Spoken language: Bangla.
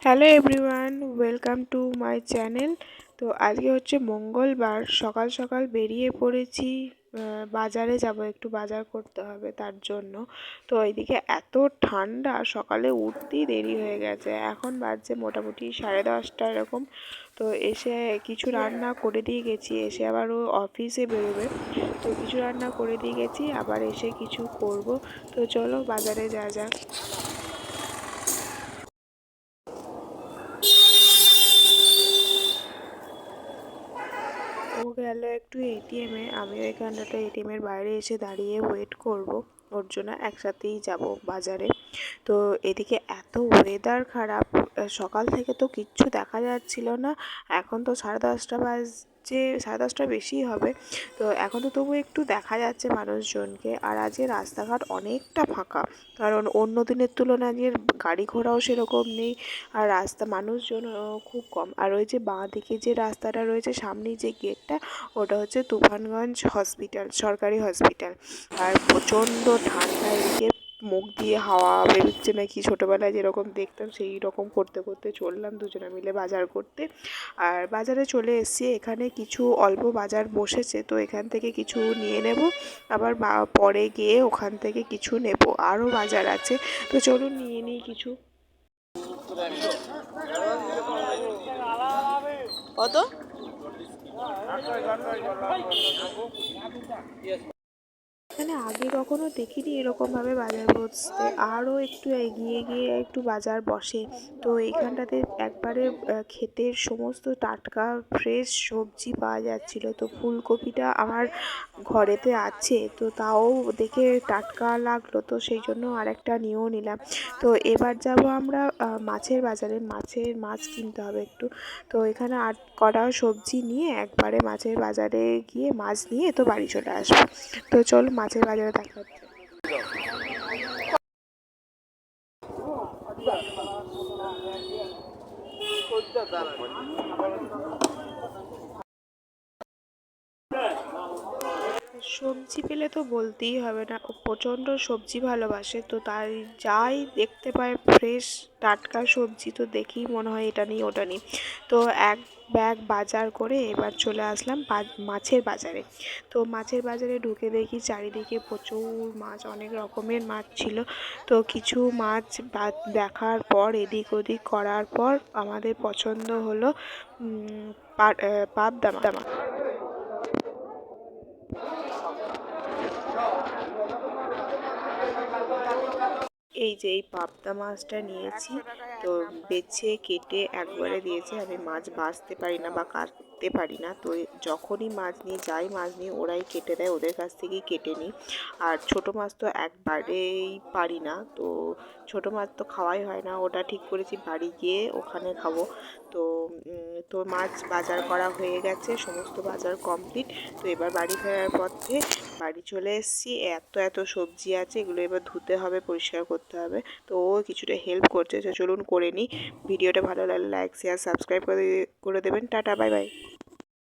Hello everyone, welcome to my channel. তো আজকে হচ্ছে মঙ্গলবার, সকাল সকাল বেরিয়ে পড়েছি। বাজারে যাব, একটু বাজার করতে হবে তার জন্য। তো এইদিকে এত ঠান্ডা, সকালে উঠতেই দেরি হয়ে গেছে। এখন বাজছে মোটামুটি 10:30 এরকম। তো এসে কিছু রান্না করে দিয়ে গেছি, এসে আবার ও অফিসে বেরোবে, তো কিছু রান্না করে দিয়ে গেছি, আবার এসে কিছু করব। তো চলো বাজারে যা যাক। ও গেল একটু এটিএমে, আমিও এখানটাতে এটিএমের বাইরে এসে দাঁড়িয়ে ওয়েট করব। ওর জন্য একসাথেই যাব বাজারে। তো এদিকে এত ওয়েদার খারাপ, সকাল থেকে তো কিচ্ছু দেখা যাচ্ছিল না। এখন তো 10:30 বাজছে, 10:30 বেশিই হবে। তো এখন তো তবু একটু দেখা যাচ্ছে মানুষজনকে। আর আজকে রাস্তাঘাট অনেকটা ফাঁকা, কারণ অন্য দিনের তুলনায় আজকে গাড়ি ঘোড়াও সেরকম নেই। আর মানুষজন খুব কম। আর ওই যে বাঁ দিকে যে রাস্তাটা রয়েছে, সামনেই যে গেটটা, ওটা হচ্ছে তুফানগঞ্জ হসপিটাল, সরকারি হসপিটাল। আর প্রচণ্ড ঠান্ডা, এদিকে মুখ দিয়ে হাওয়া বেরোচ্ছে নাকি, ছোটোবেলায় যেরকম দেখতাম সেই রকম করতে করতে চললাম দুজনে মিলে বাজার করতে। আর বাজারে চলে এসেছি, এখানে কিছু অল্প বাজার বসেছে, তো এখান থেকে কিছু নিয়ে নেব। আবার পরে গিয়ে ওখান থেকে কিছু নেব, আরও বাজার আছে। তো চলুন নিয়ে নিই কিছু। কত? এখানে আগে কখনো দেখিনি এরকমভাবে বাজার বসতে। আরও একটু এগিয়ে গিয়ে একটু বাজার বসে। তো এইখানটাতে একবারে ক্ষেতের সমস্ত টাটকা ফ্রেশ সবজি পাওয়া যাচ্ছিলো। তো ফুলকপিটা আমার ঘরেতে আছে, তো তাও দেখে টাটকা লাগলো, তো সেই জন্য আরেকটা নিয়েও নিলাম। তো এবার যাব আমরা মাছের বাজারে, মাছ কিনতে হবে একটু। তো এখানে কটা সবজি নিয়ে একবারে মাছের বাজারে গিয়ে মাছ নিয়ে তো বাড়ি চলে আসবো। তো চল মাছের বাজারে দেখা হচ্ছে। সবজি পেলে তো বলতেই হবে না, ও প্রচণ্ড সবজি ভালোবাসে। তো তাই যাই দেখতে পায় ফ্রেশ টাটকা সবজি, তো দেখেই মনে হয় এটা নিই ওটা নিই। তো এক ব্যাগ বাজার করে এবার চলে আসলাম মাছের বাজারে। তো মাছের বাজারে ঢুকে দেখি চারিদিকে প্রচুর মাছ, অনেক রকমের মাছ ছিল। তো কিছু মাছ দেখার পর, এদিক ওদিক করার পর আমাদের পছন্দ হলো পাবদা মাছ। এই যে এই পাবদা মাছটা নিয়েছি। তো বেছে কেটে একবারে দিয়েছে। আমি মাছ বাছতে পারি না বা কাটতে পারি না, তো যখনই মাছ নিয়ে যাই, মাছ নিয়ে ওরাই কেটে দেয়, ওদের কাছ থেকেই কেটে নিই। আর ছোটো মাছ তো একবারেই পারি না, তো ছোটো মাছ তো খাওয়াই হয় না। ওটা ঠিক করেছি বাড়ি গিয়ে ওখানে খাবো। তো তো মাছ বাজার করা হয়ে গেছে, সমস্ত বাজার কমপ্লিট। তো এবার বাড়ি ফেরার পথে বাড়ি চলে এসেছি। এত এত সবজি আছে, এগুলো এবার ধুতে হবে, পরিষ্কার করতে হবে। তো ও কিছুটা হেল্প করছে, তো চলুন করে নিই। ভিডিওটা ভালো লাগলে লাইক শেয়ার সাবস্ক্রাইব করে দেবেন। Tata, bye bye.